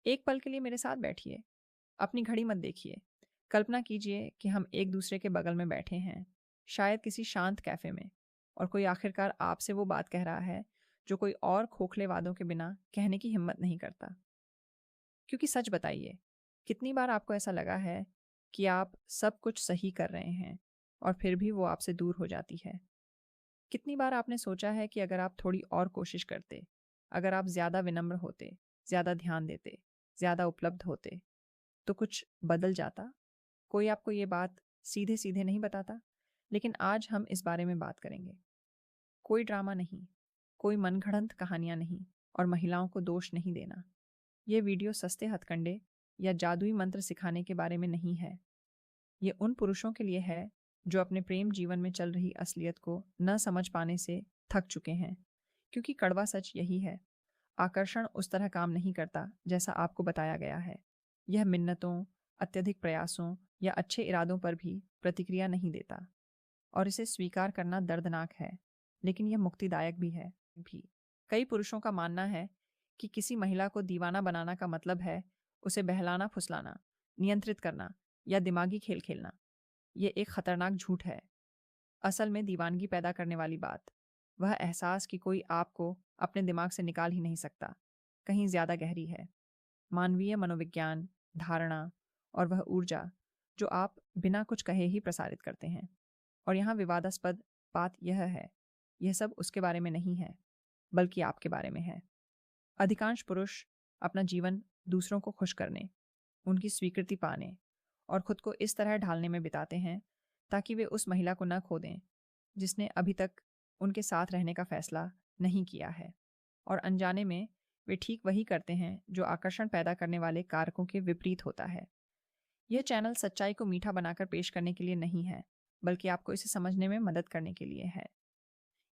एक पल के लिए मेरे साथ बैठिए। अपनी घड़ी मत देखिए। कल्पना कीजिए कि हम एक दूसरे के बगल में बैठे हैं, शायद किसी शांत कैफे में, और कोई आखिरकार आपसे वो बात कह रहा है जो कोई और खोखले वादों के बिना कहने की हिम्मत नहीं करता। क्योंकि सच बताइए, कितनी बार आपको ऐसा लगा है कि आप सब कुछ सही कर रहे हैं और फिर भी वो आपसे दूर हो जाती है? कितनी बार आपने सोचा है कि अगर आप थोड़ी और कोशिश करते, अगर आप ज़्यादा विनम्र होते, ज़्यादा ध्यान देते, ज़्यादा उपलब्ध होते, तो कुछ बदल जाता? कोई आपको ये बात सीधे-सीधे नहीं बताता, लेकिन आज हम इस बारे में बात करेंगे। कोई ड्रामा नहीं, कोई मनगढ़ंत कहानियाँ नहीं, और महिलाओं को दोष नहीं देना। ये वीडियो सस्ते हथकंडे या जादुई मंत्र सिखाने के बारे में नहीं है। ये उन पुरुषों के लिए है जो अपने प्रेम जीवन में चल रही असलियत को न समझ पाने से थक चुके हैं। क्योंकि कड़वा सच यही है, आकर्षण उस तरह काम नहीं करता जैसा आपको बताया गया है। यह मिन्नतों, अत्यधिक प्रयासों या अच्छे इरादों पर भी प्रतिक्रिया नहीं देता, और इसे स्वीकार करना दर्दनाक है, लेकिन यह मुक्तिदायक भी है। भी कई पुरुषों का मानना है कि किसी महिला को दीवाना बनाना का मतलब है उसे बहलाना फुसलाना, नियंत्रित करना या दिमागी खेल खेलना। ये एक खतरनाक झूठ है। असल में दीवानगी पैदा करने वाली बात, वह एहसास कि कोई आपको अपने दिमाग से निकाल ही नहीं सकता, कहीं ज़्यादा गहरी है। मानवीय मनोविज्ञान, धारणा और वह ऊर्जा जो आप बिना कुछ कहे ही प्रसारित करते हैं। और यहाँ विवादास्पद बात यह है, यह सब उसके बारे में नहीं है, बल्कि आपके बारे में है। अधिकांश पुरुष अपना जीवन दूसरों को खुश करने, उनकी स्वीकृति पाने और खुद को इस तरह ढालने में बिताते हैं ताकि वे उस महिला को न खो दें जिसने अभी तक उनके साथ रहने का फैसला नहीं किया है। और अनजाने में वे ठीक वही करते हैं जो आकर्षण पैदा करने वाले कारकों के विपरीत होता है। यह चैनल सच्चाई को मीठा बनाकर पेश करने के लिए नहीं है, बल्कि आपको इसे समझने में मदद करने के लिए है।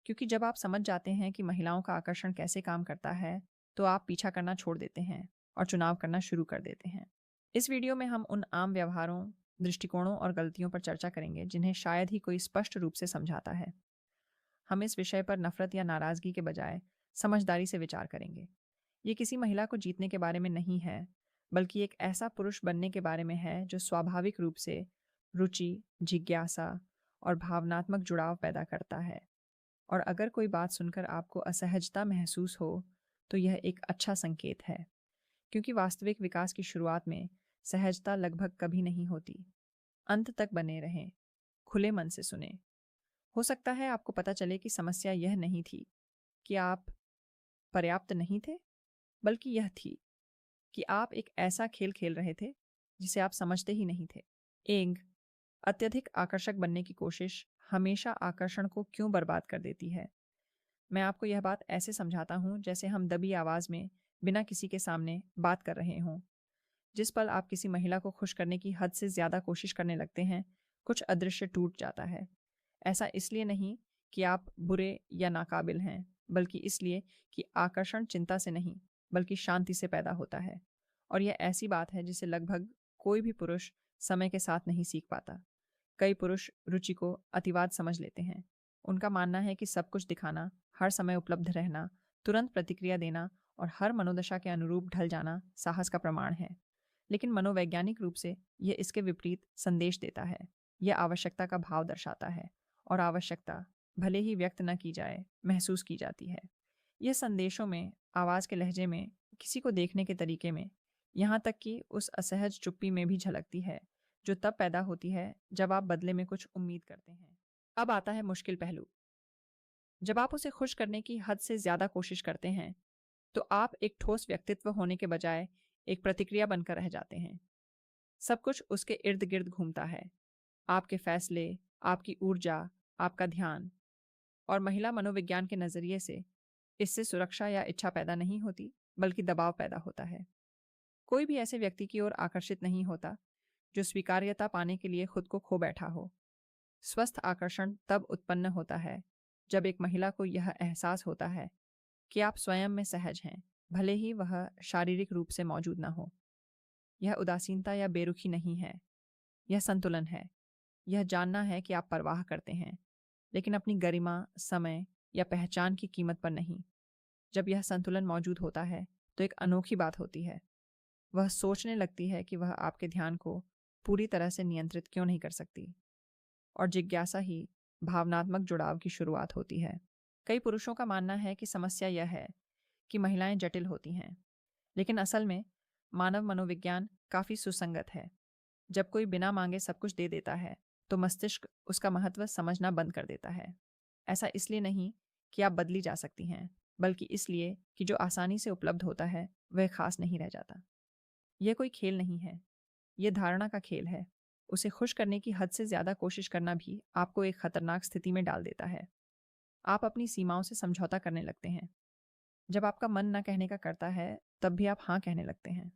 क्योंकि जब आप समझ जाते हैं कि महिलाओं का आकर्षण कैसे काम करता है, तो आप पीछा करना छोड़ देते हैं और चुनाव करना शुरू कर देते हैं। इस वीडियो में हम उन आम व्यवहारों, दृष्टिकोणों और गलतियों पर चर्चा करेंगे जिन्हें शायद ही कोई स्पष्ट रूप से समझाता है। हम इस विषय पर नफरत या नाराजगी के बजाय समझदारी से विचार करेंगे। ये किसी महिला को जीतने के बारे में नहीं है, बल्कि एक ऐसा पुरुष बनने के बारे में है जो स्वाभाविक रूप से रुचि, जिज्ञासा और भावनात्मक जुड़ाव पैदा करता है। और अगर कोई बात सुनकर आपको असहजता महसूस हो, तो यह एक अच्छा संकेत है, क्योंकि वास्तविक विकास की शुरुआत में सहजता लगभग कभी नहीं होती। अंत तक बने रहें, खुले मन से सुने। हो सकता है आपको पता चले कि समस्या यह नहीं थी कि आप पर्याप्त नहीं थे, बल्कि यह थी कि आप एक ऐसा खेल खेल रहे थे जिसे आप समझते ही नहीं थे। एंग, अत्यधिक आकर्षक बनने की कोशिश हमेशा आकर्षण को क्यों बर्बाद कर देती है। मैं आपको यह बात ऐसे समझाता हूँ जैसे हम दबी आवाज़ में बिना किसी के सामने बात कर रहे हों। जिस पल आप किसी महिला को खुश करने की हद से ज़्यादा कोशिश करने लगते हैं, कुछ अदृश्य टूट जाता है। ऐसा इसलिए नहीं कि आप बुरे या नाकाबिल हैं, बल्कि इसलिए कि आकर्षण चिंता से नहीं, बल्कि शांति से पैदा होता है। और यह ऐसी बात है जिसे लगभग कोई भी पुरुष समय के साथ नहीं सीख पाता। कई पुरुष रुचि को अतिवाद समझ लेते हैं। उनका मानना है कि सब कुछ दिखाना, हर समय उपलब्ध रहना, तुरंत प्रतिक्रिया देना और हर मनोदशा के अनुरूप ढल जाना साहस का प्रमाण है। लेकिन मनोवैज्ञानिक रूप से यह इसके विपरीत संदेश देता है। यह आवश्यकता का भाव दर्शाता है, और आवश्यकता भले ही व्यक्त न की जाए, महसूस की जाती है। यह संदेशों में, आवाज़ के लहजे में, किसी को देखने के तरीके में, यहाँ तक कि उस असहज चुप्पी में भी झलकती है जो तब पैदा होती है जब आप बदले में कुछ उम्मीद करते हैं। अब आता है मुश्किल पहलू। जब आप उसे खुश करने की हद से ज़्यादा कोशिश करते हैं, तो आप एक ठोस व्यक्तित्व होने के बजाय एक प्रतिक्रिया बनकर रह जाते हैं। सब कुछ उसके इर्द गिर्द घूमता है, आपके फैसले, आपकी ऊर्जा, आपका ध्यान। और महिला मनोविज्ञान के नज़रिए से इससे सुरक्षा या इच्छा पैदा नहीं होती, बल्कि दबाव पैदा होता है। कोई भी ऐसे व्यक्ति की ओर आकर्षित नहीं होता जो स्वीकार्यता पाने के लिए खुद को खो बैठा हो। स्वस्थ आकर्षण तब उत्पन्न होता है जब एक महिला को यह एहसास होता है कि आप स्वयं में सहज हैं, भले ही वह शारीरिक रूप से मौजूद न हो। यह उदासीनता या बेरुखी नहीं है, यह संतुलन है। यह जानना है कि आप परवाह करते हैं, लेकिन अपनी गरिमा, समय या पहचान की कीमत पर नहीं। जब यह संतुलन मौजूद होता है, तो एक अनोखी बात होती है। वह सोचने लगती है कि वह आपके ध्यान को पूरी तरह से नियंत्रित क्यों नहीं कर सकती, और जिज्ञासा ही भावनात्मक जुड़ाव की शुरुआत होती है। कई पुरुषों का मानना है कि समस्या यह है कि महिलाएं जटिल होती हैं, लेकिन असल में मानव मनोविज्ञान काफ़ी सुसंगत है। जब कोई बिना मांगे सब कुछ दे देता है, तो मस्तिष्क उसका महत्व समझना बंद कर देता है। ऐसा इसलिए नहीं कि आप बदली जा सकती हैं, बल्कि इसलिए कि जो आसानी से उपलब्ध होता है, वह खास नहीं रह जाता। यह कोई खेल नहीं है, यह धारणा का खेल है। उसे खुश करने की हद से ज़्यादा कोशिश करना भी आपको एक खतरनाक स्थिति में डाल देता है। आप अपनी सीमाओं से समझौता करने लगते हैं। जब आपका मन ना कहने का करता है, तब भी आप हाँ कहने लगते हैं।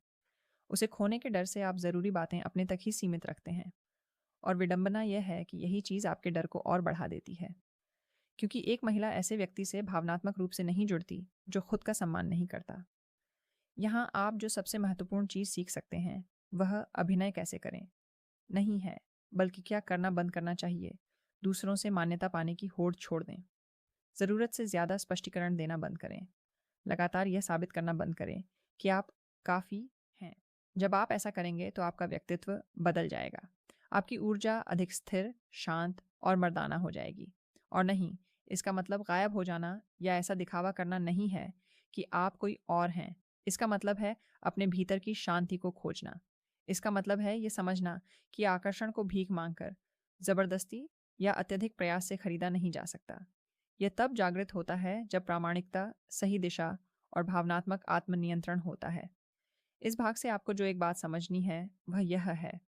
उसे खोने के डर से आप ज़रूरी बातें अपने तक ही सीमित रखते हैं। और विडंबना यह है कि यही चीज़ आपके डर को और बढ़ा देती है, क्योंकि एक महिला ऐसे व्यक्ति से भावनात्मक रूप से नहीं जुड़ती जो खुद का सम्मान नहीं करता। यहाँ आप जो सबसे महत्वपूर्ण चीज़ सीख सकते हैं, वह अभिनय कैसे करें नहीं है, बल्कि क्या करना बंद करना चाहिए। दूसरों से मान्यता पाने की होड़ छोड़ दें। ज़रूरत से ज़्यादा स्पष्टीकरण देना बंद करें। लगातार यह साबित करना बंद करें कि आप काफ़ी हैं। जब आप ऐसा करेंगे तो आपका व्यक्तित्व बदल जाएगा। आपकी ऊर्जा अधिक स्थिर, शांत और मर्दाना हो जाएगी। और नहीं, इसका मतलब गायब हो जाना या ऐसा दिखावा करना नहीं है कि आप कोई और हैं। इसका मतलब है अपने भीतर की शांति को खोजना। इसका मतलब है ये समझना कि आकर्षण को भीख मांगकर, ज़बरदस्ती या अत्यधिक प्रयास से खरीदा नहीं जा सकता। यह तब जागृत होता है जब प्रामाणिकता, सही दिशा और भावनात्मक आत्मनियंत्रण होता है। इस भाग से आपको जो एक बात समझनी है, वह यह है,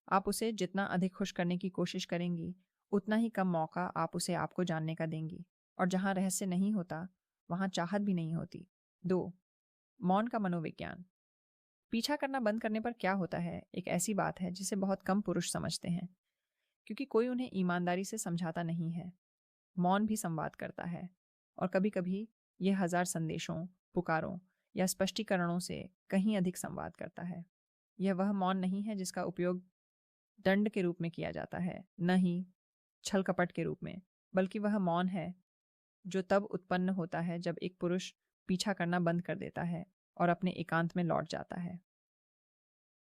आप उसे जितना अधिक खुश करने की कोशिश करेंगी, उतना ही कम मौका आप उसे आपको जानने का देंगी। और जहाँ रहस्य नहीं होता, वहाँ चाहत भी नहीं होती। 2. मौन का मनोविज्ञान। पीछा करना बंद करने पर क्या होता है, एक ऐसी बात है जिसे बहुत कम पुरुष समझते हैं, क्योंकि कोई उन्हें ईमानदारी से समझाता नहीं है। मौन भी संवाद करता है, और कभी-कभी यह हजार संदेशों, पुकारों या स्पष्टीकरणों से कहीं अधिक संवाद करता है। यह वह मौन नहीं है जिसका उपयोग दंड के रूप में किया जाता है, न ही छल कपट के रूप में, बल्कि वह मौन है जो तब उत्पन्न होता है जब एक पुरुष पीछा करना बंद कर देता है और अपने एकांत में लौट जाता है।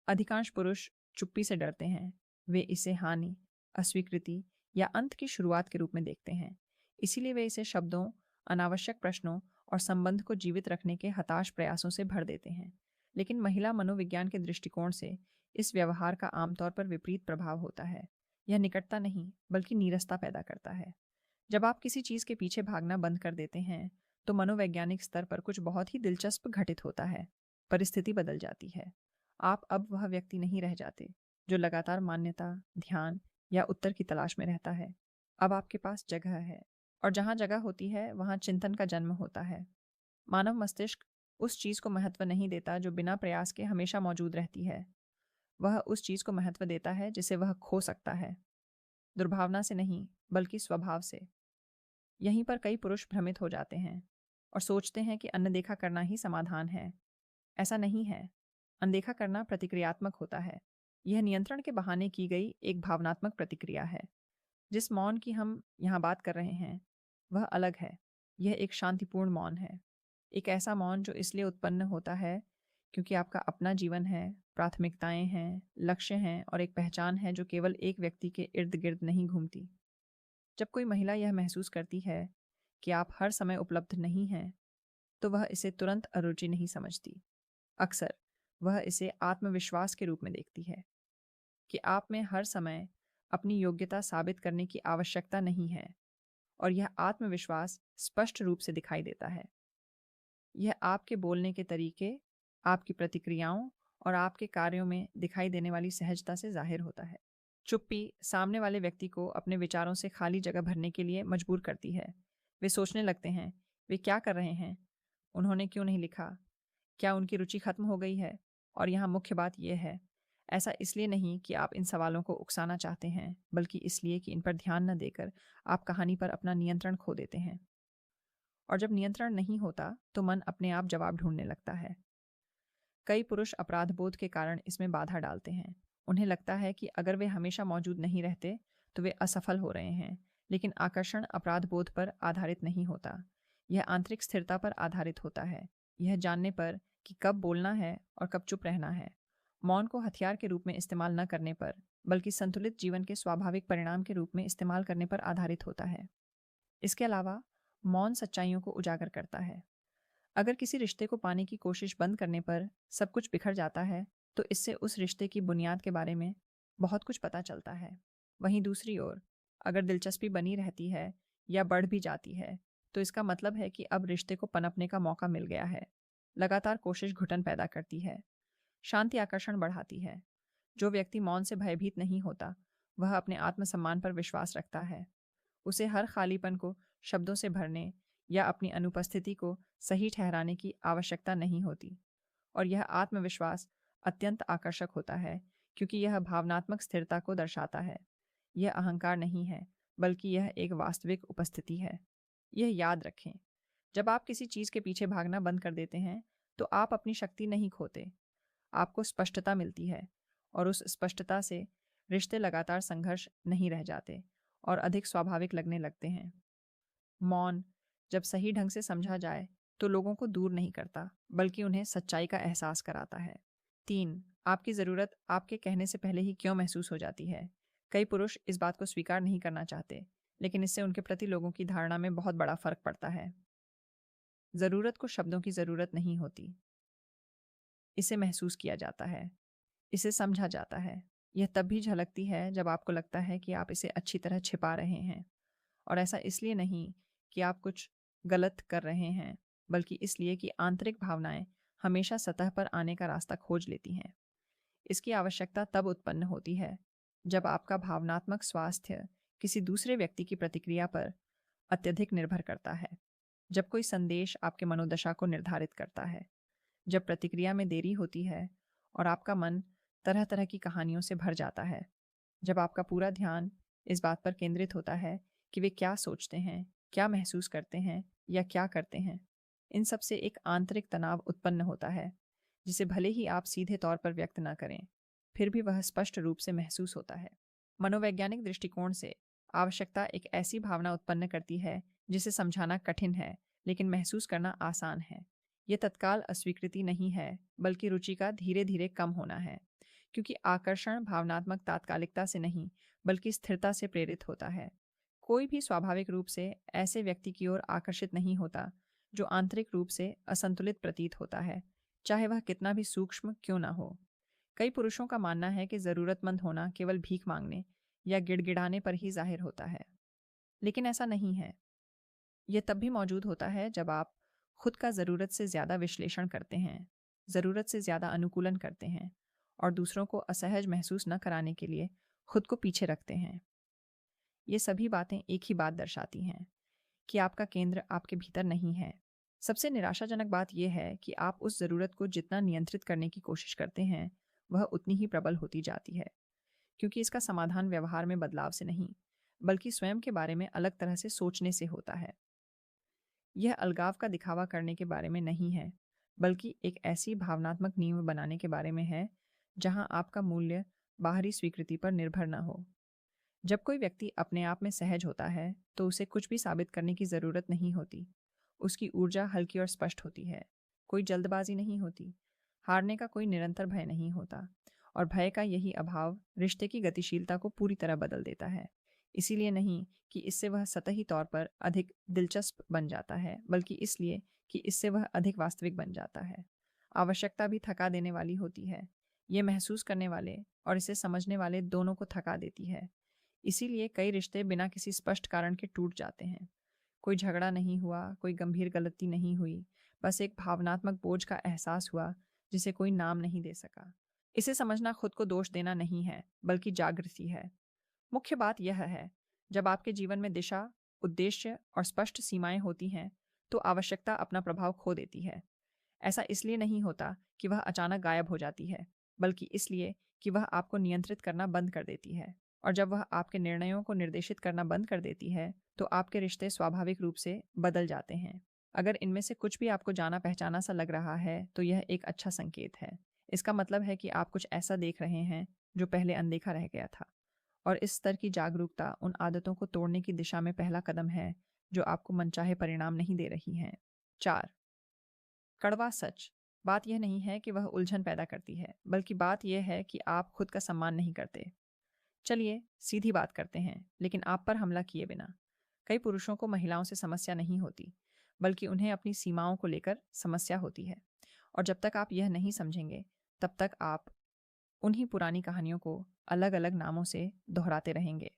अधिकांश पुरुष चुप्पी से डरते हैं। वे इसे हानि, अस्वीकृति या अंत की शुरुआत के रूप में देखते हैं। इसीलिए वे इसे शब्दों, अनावश्यक प्रश्नों और संबंध को जीवित रखने के हताश प्रयासों से भर देते हैं। लेकिन महिला मनोविज्ञान के दृष्टिकोण से इस व्यवहार का आमतौर पर विपरीत प्रभाव होता है। यह निकटता नहीं, बल्कि नीरसता पैदा करता है। जब आप किसी चीज़ के पीछे भागना बंद कर देते हैं, तो मनोवैज्ञानिक स्तर पर कुछ बहुत ही दिलचस्प घटित होता है। परिस्थिति बदल जाती है। आप अब वह व्यक्ति नहीं रह जाते जो लगातार मान्यता, ध्यान या उत्तर की तलाश में रहता है। अब आपके पास जगह है, और जहाँ जगह होती है, वहाँ चिंतन का जन्म होता है। मानव मस्तिष्क उस चीज़ को महत्व नहीं देता जो बिना प्रयास के हमेशा मौजूद रहती है। वह उस चीज़ को महत्व देता है जिसे वह खो सकता है, दुर्भावना से नहीं, बल्कि स्वभाव से। यहीं पर कई पुरुष भ्रमित हो जाते हैं और सोचते हैं कि अनदेखा करना ही समाधान है। ऐसा नहीं है। अनदेखा करना प्रतिक्रियात्मक होता है। यह नियंत्रण के बहाने की गई एक भावनात्मक प्रतिक्रिया है। जिस मौन की हम यहाँ बात कर रहे हैं, वह अलग है। यह एक शांतिपूर्ण मौन है। एक ऐसा मौन जो इसलिए उत्पन्न होता है क्योंकि आपका अपना जीवन है, प्राथमिकताएं हैं, लक्ष्य हैं और एक पहचान है जो केवल एक व्यक्ति के इर्द गिर्द नहीं घूमती। जब कोई महिला यह महसूस करती है कि आप हर समय उपलब्ध नहीं हैं, तो वह इसे तुरंत अरुचि नहीं समझती। अक्सर वह इसे आत्मविश्वास के रूप में देखती है कि आप में हर समय अपनी योग्यता साबित करने की आवश्यकता नहीं है, और यह आत्मविश्वास स्पष्ट रूप से दिखाई देता है। यह आपके बोलने के तरीके, आपकी प्रतिक्रियाओं और आपके कार्यों में दिखाई देने वाली सहजता से जाहिर होता है। चुप्पी सामने वाले व्यक्ति को अपने विचारों से खाली जगह भरने के लिए मजबूर करती है। वे सोचने लगते हैं, वे क्या कर रहे हैं? उन्होंने क्यों नहीं लिखा? क्या उनकी रुचि खत्म हो गई है? और यहाँ मुख्य बात यह है, ऐसा इसलिए नहीं कि आप इन सवालों को उकसाना चाहते हैं, बल्कि इसलिए कि इन पर ध्यान न देकर आप कहानी पर अपना नियंत्रण खो देते हैं। और जब नियंत्रण नहीं होता, तो मन अपने आप जवाब ढूंढने लगता है। कई पुरुष अपराध बोध के कारण इसमें बाधा डालते हैं। उन्हें लगता है कि अगर वे हमेशा मौजूद नहीं रहते, तो वे असफल हो रहे हैं। लेकिन आकर्षण अपराध बोध पर आधारित नहीं होता। यह आंतरिक स्थिरता पर आधारित होता है। यह जानने पर कि कब बोलना है और कब चुप रहना है, मौन को हथियार के रूप में इस्तेमाल न करने पर, बल्कि संतुलित जीवन के स्वाभाविक परिणाम के रूप में इस्तेमाल करने पर आधारित होता है। इसके अलावा मौन सच्चाइयों को उजागर करता है। अगर किसी रिश्ते को पाने की कोशिश बंद करने पर सब कुछ बिखर जाता है, तो इससे उस रिश्ते की बुनियाद के बारे में बहुत कुछ पता चलता है। वहीं दूसरी ओर, अगर दिलचस्पी बनी रहती है या बढ़ भी जाती है, तो इसका मतलब है कि अब रिश्ते को पनपने का मौका मिल गया है। लगातार कोशिश घुटन पैदा करती है, शांति आकर्षण बढ़ाती है। जो व्यक्ति मौन से भयभीत नहीं होता, वह अपने आत्मसम्मान पर विश्वास रखता है। उसे हर खालीपन को शब्दों से भरने या अपनी अनुपस्थिति को सही ठहराने की आवश्यकता नहीं होती। और यह आत्मविश्वास अत्यंत आकर्षक होता है, क्योंकि यह भावनात्मक स्थिरता को दर्शाता है। यह अहंकार नहीं है, बल्कि यह एक वास्तविक उपस्थिति है। यह याद रखें, जब आप किसी चीज़ के पीछे भागना बंद कर देते हैं, तो आप अपनी शक्ति नहीं खोते, आपको स्पष्टता मिलती है। और उस स्पष्टता से रिश्ते लगातार संघर्ष नहीं रह जाते और अधिक स्वाभाविक लगने लगते हैं। मौन जब सही ढंग से समझा जाए, तो लोगों को दूर नहीं करता, बल्कि उन्हें सच्चाई का एहसास कराता है। 3. आपकी ज़रूरत आपके कहने से पहले ही क्यों महसूस हो जाती है? कई पुरुष इस बात को स्वीकार नहीं करना चाहते, लेकिन इससे उनके प्रति लोगों की धारणा में बहुत बड़ा फ़र्क पड़ता है। ज़रूरत को शब्दों की ज़रूरत नहीं होती, इसे महसूस किया जाता है, इसे समझा जाता है। यह तब भी झलकती है जब आपको लगता है कि आप इसे अच्छी तरह छिपा रहे हैं। और ऐसा इसलिए नहीं कि आप कुछ गलत कर रहे हैं, बल्कि इसलिए कि आंतरिक भावनाएं हमेशा सतह पर आने का रास्ता खोज लेती हैं। इसकी आवश्यकता तब उत्पन्न होती है जब आपका भावनात्मक स्वास्थ्य किसी दूसरे व्यक्ति की प्रतिक्रिया पर अत्यधिक निर्भर करता है। जब कोई संदेश आपके मनोदशा को निर्धारित करता है, जब प्रतिक्रिया में देरी होती है और आपका मन तरह तरह की कहानियों से भर जाता है, जब आपका पूरा ध्यान इस बात पर केंद्रित होता है कि वे क्या सोचते हैं, क्या महसूस करते हैं या क्या करते हैं। इन सब से एक आंतरिक तनाव उत्पन्न होता है, जिसे भले ही आप सीधे तौर पर व्यक्त न करें, फिर भी वह स्पष्ट रूप से महसूस होता है। मनोवैज्ञानिक दृष्टिकोण से आवश्यकता एक ऐसी भावना उत्पन्न करती है जिसे समझाना कठिन है, लेकिन महसूस करना आसान है। यह तत्काल अस्वीकृति नहीं है, बल्कि रुचि का धीरे धीरे कम होना है, क्योंकि आकर्षण भावनात्मक तात्कालिकता से नहीं, बल्कि स्थिरता से प्रेरित होता है। कोई भी स्वाभाविक रूप से ऐसे व्यक्ति की ओर आकर्षित नहीं होता जो आंतरिक रूप से असंतुलित प्रतीत होता है, चाहे वह कितना भी सूक्ष्म क्यों ना हो। कई पुरुषों का मानना है कि ज़रूरतमंद होना केवल भीख मांगने या गिड़गिड़ाने पर ही जाहिर होता है, लेकिन ऐसा नहीं है। यह तब भी मौजूद होता है जब आप खुद का ज़रूरत से ज़्यादा विश्लेषण करते हैं, ज़रूरत से ज़्यादा अनुकूलन करते हैं और दूसरों को असहज महसूस न कराने के लिए खुद को पीछे रखते हैं। ये सभी बातें एक ही बात दर्शाती हैं कि आपका केंद्र आपके भीतर नहीं है। सबसे निराशाजनक बात यह है कि आप उस ज़रूरत को जितना नियंत्रित करने की कोशिश करते हैं, वह उतनी ही प्रबल होती जाती है, क्योंकि इसका समाधान व्यवहार में बदलाव से नहीं, बल्कि स्वयं के बारे में अलग तरह से सोचने से होता है। यह अलगाव का दिखावा करने के बारे में नहीं है, बल्कि एक ऐसी भावनात्मक नींव बनाने के बारे में है जहां आपका मूल्य बाहरी स्वीकृति पर निर्भर न हो। जब कोई व्यक्ति अपने आप में सहज होता है, तो उसे कुछ भी साबित करने की ज़रूरत नहीं होती। उसकी ऊर्जा हल्की और स्पष्ट होती है। कोई जल्दबाजी नहीं होती। हारने का कोई निरंतर भय नहीं होता। और भय का यही अभाव रिश्ते की गतिशीलता को पूरी तरह बदल देता है। इसीलिए नहीं कि इससे वह सतही तौर पर अधिक दिलचस्प बन जाता है, बल्कि इसलिए कि इससे वह अधिक वास्तविक बन जाता है। आवश्यकता भी थका देने वाली होती है। ये महसूस करने वाले और इसे समझने वाले दोनों को थका देती है। इसीलिए कई रिश्ते बिना किसी स्पष्ट कारण के टूट जाते हैं। कोई झगड़ा नहीं हुआ, कोई गंभीर गलती नहीं हुई, बस एक भावनात्मक बोझ का एहसास हुआ जिसे कोई नाम नहीं दे सका। इसे समझना खुद को दोष देना नहीं है, बल्कि जागृति है। मुख्य बात यह है, जब आपके जीवन में दिशा, उद्देश्य और स्पष्ट सीमाएं होती हैं, तो आवश्यकता अपना प्रभाव खो देती है। ऐसा इसलिए नहीं होता कि वह अचानक गायब हो जाती है, बल्कि इसलिए कि वह आपको नियंत्रित करना बंद कर देती है। और जब वह आपके निर्णयों को निर्देशित करना बंद कर देती है, तो आपके रिश्ते स्वाभाविक रूप से बदल जाते हैं। अगर इनमें से कुछ भी आपको जाना पहचाना सा लग रहा है, तो यह एक अच्छा संकेत है। इसका मतलब है कि आप कुछ ऐसा देख रहे हैं जो पहले अनदेखा रह गया था। और इस स्तर की जागरूकता उन आदतों को तोड़ने की दिशा में पहला कदम है जो आपको मनचाहे परिणाम नहीं दे रही हैं। 4. कड़वा सच, बात यह नहीं है कि वह उलझन पैदा करती है, बल्कि बात यह है कि आप खुद का सम्मान नहीं करते। चलिए सीधी बात करते हैं, लेकिन आप पर हमला किए बिना। कई पुरुषों को महिलाओं से समस्या नहीं होती, बल्कि उन्हें अपनी सीमाओं को लेकर समस्या होती है। और जब तक आप यह नहीं समझेंगे, तब तक आप उन्हीं पुरानी कहानियों को अलग अलग नामों से दोहराते रहेंगे।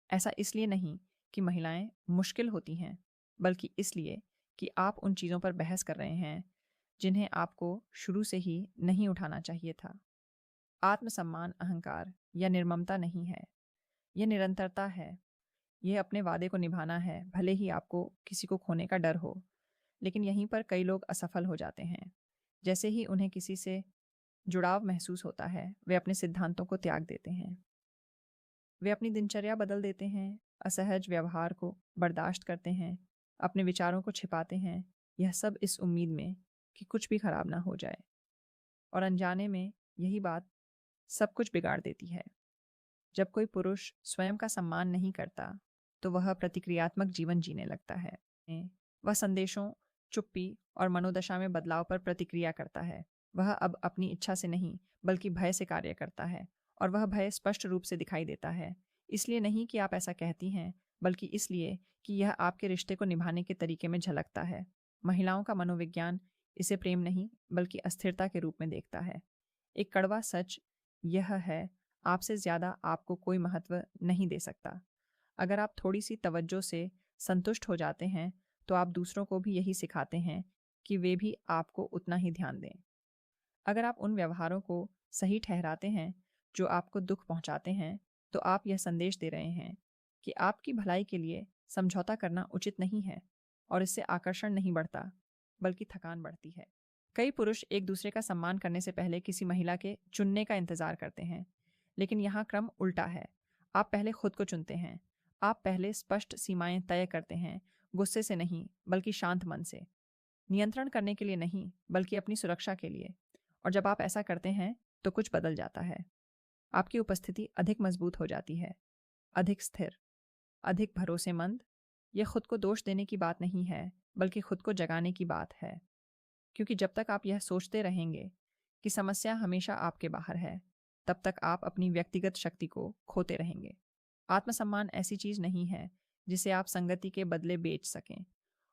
ऐसा इसलिए नहीं कि महिलाएं मुश्किल होती हैं, बल्कि इसलिए कि आप उन चीज़ों पर बहस कर रहे हैं जिन्हें आपको शुरू से ही नहीं उठाना चाहिए था। आत्मसम्मान अहंकार या निर्ममता नहीं है, यह निरंतरता है। यह अपने वादे को निभाना है, भले ही आपको किसी को खोने का डर हो। लेकिन यहीं पर कई लोग असफल हो जाते हैं। जैसे ही उन्हें किसी से जुड़ाव महसूस होता है, वे अपने सिद्धांतों को त्याग देते हैं। वे अपनी दिनचर्या बदल देते हैं, असहज व्यवहार को बर्दाश्त करते हैं, अपने विचारों को छिपाते हैं, यह सब इस उम्मीद में कि कुछ भी खराब ना हो जाए। और अनजाने में यही बात सब कुछ बिगाड़ देती है। जब कोई पुरुष स्वयं का सम्मान नहीं करता, तो वह प्रतिक्रियात्मक जीवन जीने लगता है। वह संदेशों, चुप्पी और मनोदशा में बदलाव पर प्रतिक्रिया करता है। वह अब अपनी इच्छा से नहीं, बल्कि भय से कार्य करता है। और वह भय स्पष्ट रूप से दिखाई देता है। इसलिए नहीं कि आप ऐसा कहती हैं, बल्कि इसलिए कि यह आपके रिश्ते को निभाने के तरीके में झलकता है। महिलाओं का मनोविज्ञान इसे प्रेम नहीं, बल्कि अस्थिरता के रूप में देखता है। एक कड़वा सच यह है, आपसे ज़्यादा आपको कोई महत्व नहीं दे सकता। अगर आप थोड़ी सी तवज्जो से संतुष्ट हो जाते हैं, तो आप दूसरों को भी यही सिखाते हैं कि वे भी आपको उतना ही ध्यान दें। अगर आप उन व्यवहारों को सही ठहराते हैं जो आपको दुख पहुंचाते हैं, तो आप यह संदेश दे रहे हैं कि आपकी भलाई के लिए समझौता करना उचित नहीं है। और इससे आकर्षण नहीं बढ़ता, बल्कि थकान बढ़ती है। कई पुरुष एक दूसरे का सम्मान करने से पहले किसी महिला के चुनने का इंतजार करते हैं, लेकिन यहाँ क्रम उल्टा है। आप पहले खुद को चुनते हैं। आप पहले स्पष्ट सीमाएं तय करते हैं, गुस्से से नहीं, बल्कि शांत मन से। नियंत्रण करने के लिए नहीं, बल्कि अपनी सुरक्षा के लिए। और जब आप ऐसा करते हैं, तो कुछ बदल जाता है। आपकी उपस्थिति अधिक मजबूत हो जाती है, अधिक स्थिर, अधिक भरोसेमंद। यह खुद को दोष देने की बात नहीं है, बल्कि खुद को जगाने की बात है। क्योंकि जब तक आप यह सोचते रहेंगे कि समस्या हमेशा आपके बाहर है, तब तक आप अपनी व्यक्तिगत शक्ति को खोते रहेंगे। आत्मसम्मान ऐसी चीज नहीं है जिसे आप संगति के बदले बेच सकें।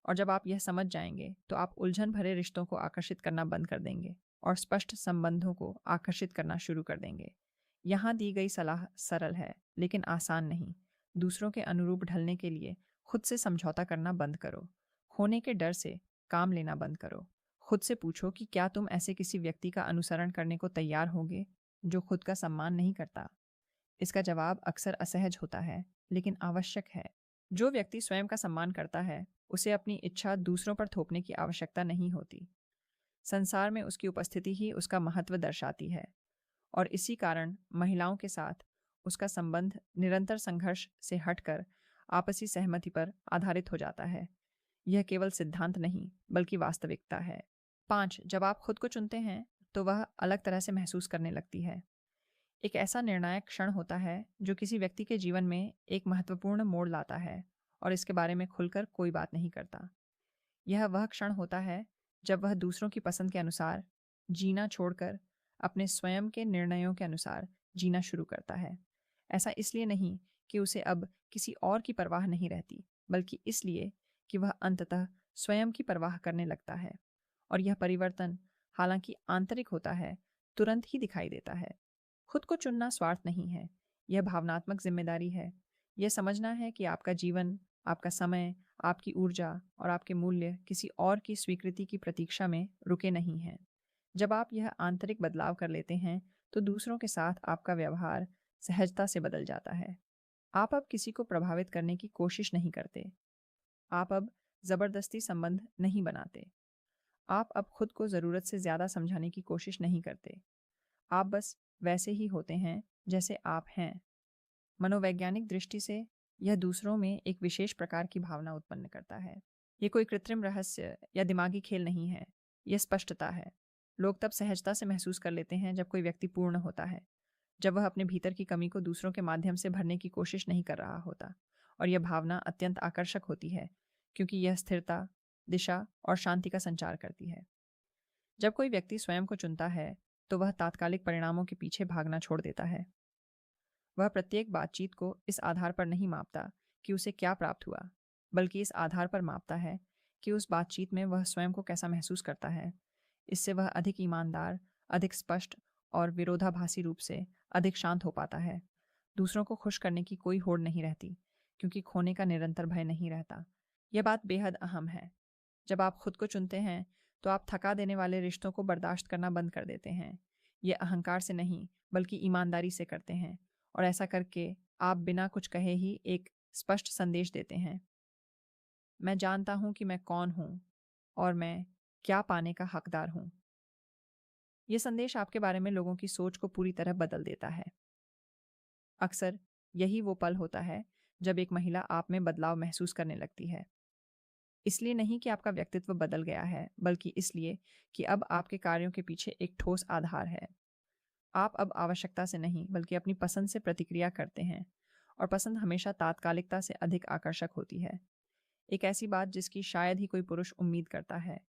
और जब आप यह समझ जाएंगे, तो आप उलझन भरे रिश्तों को आकर्षित करना बंद कर देंगे और स्पष्ट संबंधों को आकर्षित करना शुरू कर देंगे। यहाँ दी गई सलाह सरल है, लेकिन आसान नहीं। दूसरों के अनुरूप ढलने के लिए खुद से समझौता करना बंद करो। खोने के डर से काम लेना बंद करो। खुद से पूछो कि क्या तुम ऐसे किसी व्यक्ति का अनुसरण करने को तैयार होगे जो खुद का सम्मान नहीं करता। इसका जवाब अक्सर असहज होता है, लेकिन आवश्यक है। जो व्यक्ति स्वयं का सम्मान करता है, उसे अपनी इच्छा दूसरों पर थोपने की आवश्यकता नहीं होती। संसार में उसकी उपस्थिति ही उसका महत्व दर्शाती है। और इसी कारण महिलाओं के साथ उसका संबंध निरंतर संघर्ष से हटकर आपसी सहमति पर आधारित हो जाता है। यह केवल सिद्धांत नहीं, बल्कि वास्तविकता है। 5. जब आप खुद को चुनते हैं, तो वह अलग तरह से महसूस करने लगती है। एक ऐसा निर्णायक क्षण होता है जो किसी व्यक्ति के जीवन में एक महत्वपूर्ण मोड़ लाता है और इसके बारे में खुलकर कोई बात नहीं करता। यह वह क्षण होता है जब वह दूसरों की पसंद के अनुसार जीना छोड़कर अपने स्वयं के निर्णयों के अनुसार जीना शुरू करता है। ऐसा इसलिए नहीं कि उसे अब किसी और की परवाह नहीं रहती, बल्कि इसलिए कि वह अंततः स्वयं की परवाह करने लगता है। और यह परिवर्तन, हालांकि आंतरिक होता है, तुरंत ही दिखाई देता है। खुद को चुनना स्वार्थ नहीं है, यह भावनात्मक जिम्मेदारी है। यह समझना है कि आपका जीवन, आपका समय, आपकी ऊर्जा और आपके मूल्य किसी और की स्वीकृति की प्रतीक्षा में रुके नहीं हैं। जब आप यह आंतरिक बदलाव कर लेते हैं, तो दूसरों के साथ आपका व्यवहार सहजता से बदल जाता है। आप अब किसी को प्रभावित करने की कोशिश नहीं करते। आप अब जबरदस्ती संबंध नहीं बनाते। आप अब खुद को ज़रूरत से ज़्यादा समझाने की कोशिश नहीं करते। आप बस वैसे ही होते हैं जैसे आप हैं। मनोवैज्ञानिक दृष्टि से यह दूसरों में एक विशेष प्रकार की भावना उत्पन्न करता है। ये कोई कृत्रिम रहस्य या दिमागी खेल नहीं है, यह स्पष्टता है। लोग तब सहजता से महसूस कर लेते हैं जब कोई व्यक्ति पूर्ण होता है, जब वह अपने भीतर की कमी को दूसरों के माध्यम से भरने की कोशिश नहीं कर रहा होता। और यह भावना अत्यंत आकर्षक होती है, क्योंकि यह स्थिरता, दिशा और शांति का संचार करती है। जब कोई व्यक्ति स्वयं को चुनता है तो वह तात्कालिक परिणामों के पीछे भागना छोड़ देता है। वह प्रत्येक बातचीत को इस आधार पर नहीं मापता कि उसे क्या प्राप्त हुआ, बल्कि इस आधार पर मापता है कि उस बातचीत में वह स्वयं को कैसा महसूस करता है। इससे वह अधिक ईमानदार, अधिक स्पष्ट और विरोधाभासी रूप से अधिक शांत हो पाता है। दूसरों को खुश करने की कोई होड़ नहीं रहती, क्योंकि खोने का निरंतर भय नहीं रहता। यह बात बेहद अहम है। जब आप खुद को चुनते हैं तो आप थका देने वाले रिश्तों को बर्दाश्त करना बंद कर देते हैं। ये अहंकार से नहीं, बल्कि ईमानदारी से करते हैं, और ऐसा करके आप बिना कुछ कहे ही एक स्पष्ट संदेश देते हैं। मैं जानता हूं कि मैं कौन हूं और मैं क्या पाने का हकदार हूं। यह संदेश आपके बारे में लोगों की सोच को पूरी तरह बदल देता है। अक्सर यही वो पल होता है जब एक महिला आप में बदलाव महसूस करने लगती है। इसलिए नहीं कि आपका व्यक्तित्व बदल गया है, बल्कि इसलिए कि अब आपके कार्यों के पीछे एक ठोस आधार है। आप अब आवश्यकता से नहीं, बल्कि अपनी पसंद से प्रतिक्रिया करते हैं, और पसंद हमेशा तात्कालिकता से अधिक आकर्षक होती है। एक ऐसी बात जिसकी शायद ही कोई पुरुष उम्मीद करता है।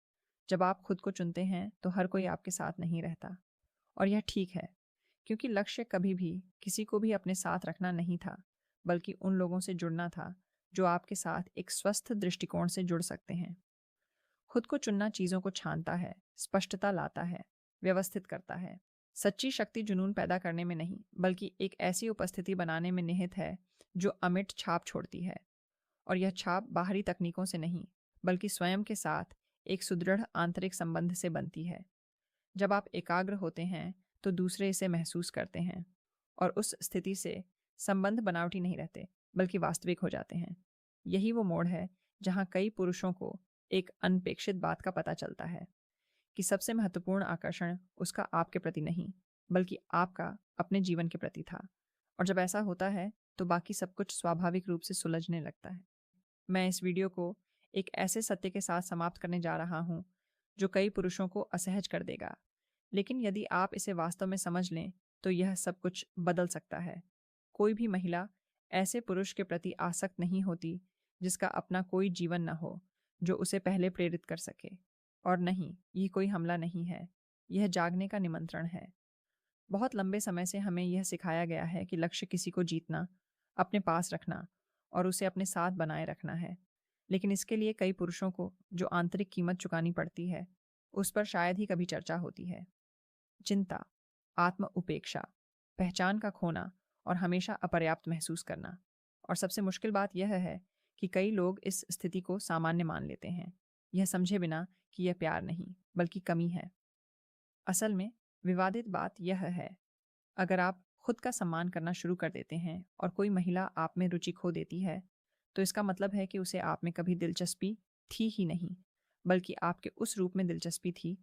जब आप खुद को चुनते हैं तो हर कोई आपके साथ नहीं रहता, और यह ठीक है, क्योंकि लक्ष्य कभी भी किसी को भी अपने साथ रखना नहीं था, बल्कि उन लोगों से जुड़ना था जो आपके साथ एक स्वस्थ दृष्टिकोण से जुड़ सकते हैं। खुद को चुनना चीज़ों को छानता है, स्पष्टता लाता है, व्यवस्थित करता है। सच्ची शक्ति जुनून पैदा करने में नहीं, बल्कि एक ऐसी उपस्थिति बनाने में निहित है जो अमिट छाप छोड़ती है। और यह छाप बाहरी तकनीकों से नहीं, बल्कि स्वयं के साथ एक सुदृढ़ आंतरिक संबंध से बनती है। जब आप एकाग्र होते हैं तो दूसरे इसे महसूस करते हैं, और उस स्थिति से संबंध बनावटी नहीं रहते, बल्कि वास्तविक हो जाते हैं। यही वो मोड़ है जहां कई पुरुषों को एक अनपेक्षित बात का पता चलता है कि सबसे महत्वपूर्ण आकर्षण उसका आपके प्रति नहीं, बल्कि आपका अपने जीवन के प्रति था। और जब ऐसा होता है तो बाकी सब कुछ स्वाभाविक रूप से सुलझने लगता है। मैं इस वीडियो को एक ऐसे सत्य के साथ समाप्त करने जा रहा हूं जो कई पुरुषों को असहज कर देगा, लेकिन यदि आप इसे वास्तव में समझ लें तो यह सब कुछ बदल सकता है। कोई भी महिला ऐसे पुरुष के प्रति आसक्त नहीं होती जिसका अपना कोई जीवन न हो जो उसे पहले प्रेरित कर सके। और नहीं, ये कोई हमला नहीं है, यह जागने का निमंत्रण है। बहुत लंबे समय से हमें यह सिखाया गया है कि लक्ष्य किसी को जीतना, अपने पास रखना और उसे अपने साथ बनाए रखना है। लेकिन इसके लिए कई पुरुषों को जो आंतरिक कीमत चुकानी पड़ती है, उस पर शायद ही कभी चर्चा होती है। चिंता, आत्म उपेक्षा, पहचान का खोना और हमेशा अपर्याप्त महसूस करना। और सबसे मुश्किल बात यह है कि कई लोग इस स्थिति को सामान्य मान लेते हैं, यह समझे बिना कि यह प्यार नहीं, बल्कि कमी है। असल में विवादित बात यह है, अगर आप खुद का सम्मान करना शुरू कर देते हैं और कोई महिला आप में रुचि खो देती है, तो इसका मतलब है कि उसे आप में कभी दिलचस्पी थी ही नहीं, बल्कि आपके उस रूप में दिलचस्पी थी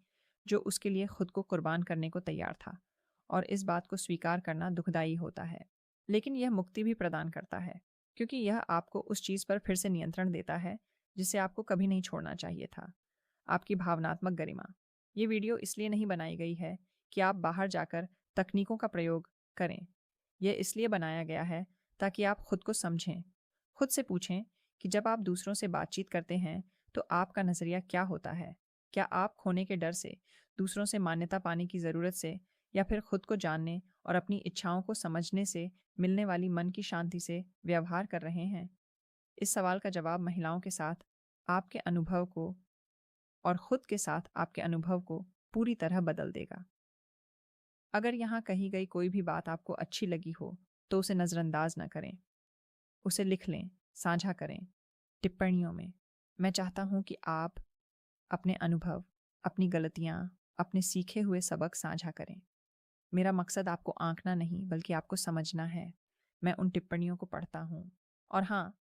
जो उसके लिए खुद को कुर्बान करने को तैयार था। और इस बात को स्वीकार करना दुखदाई होता है, लेकिन यह मुक्ति भी प्रदान करता है, क्योंकि यह आपको उस चीज़ पर फिर से नियंत्रण देता है जिसे आपको कभी नहीं छोड़ना चाहिए था, आपकी भावनात्मक गरिमा। ये वीडियो इसलिए नहीं बनाई गई है कि आप बाहर जाकर तकनीकों का प्रयोग करें। यह इसलिए बनाया गया है ताकि आप खुद को समझें, खुद से पूछें कि जब आप दूसरों से बातचीत करते हैं तो आपका नज़रिया क्या होता है। क्या आप खोने के डर से, दूसरों से मान्यता पाने की ज़रूरत से, या फिर खुद को जानने और अपनी इच्छाओं को समझने से मिलने वाली मन की शांति से व्यवहार कर रहे हैं? इस सवाल का जवाब महिलाओं के साथ आपके अनुभव को और खुद के साथ आपके अनुभव को पूरी तरह बदल देगा। अगर यहाँ कही गई कोई भी बात आपको अच्छी लगी हो तो उसे नज़रअंदाज न करें, उसे लिख लें, साझा करें टिप्पणियों में। मैं चाहता हूँ कि आप अपने अनुभव, अपनी गलतियाँ, अपने सीखे हुए सबक साझा करें। मेरा मकसद आपको आंकना नहीं, बल्कि आपको समझना है। मैं उन टिप्पणियों को पढ़ता हूँ, और हाँ,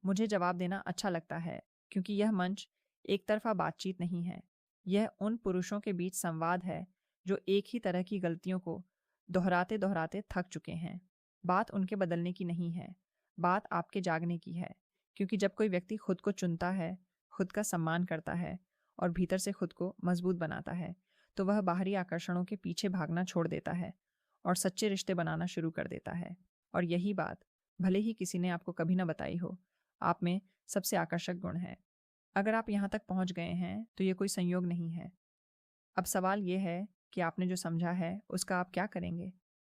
मुझे जवाब देना अच्छा लगता है, क्योंकि यह मंच एक तरफा बातचीत नहीं है। यह उन पुरुषों के बीच संवाद है जो एक ही तरह की गलतियों को दोहराते दोहराते थक चुके हैं। बात उनके बदलने की नहीं है, बात आपके जागने की है। क्योंकि जब कोई व्यक्ति खुद को चुनता है, खुद का सम्मान करता है और भीतर से खुद को मजबूत बनाता है, तो वह बाहरी आकर्षणों के पीछे भागना छोड़ देता है और सच्चे रिश्ते बनाना शुरू कर देता है। और यही बात, भले ही किसी ने आपको कभी ना बताई हो, आप में सबसे आकर्षक गुण है। अगर आप यहाँ तक पहुँच गए हैं तो ये कोई संयोग नहीं है। अब सवाल ये है कि आपने जो समझा है उसका आप क्या करेंगे?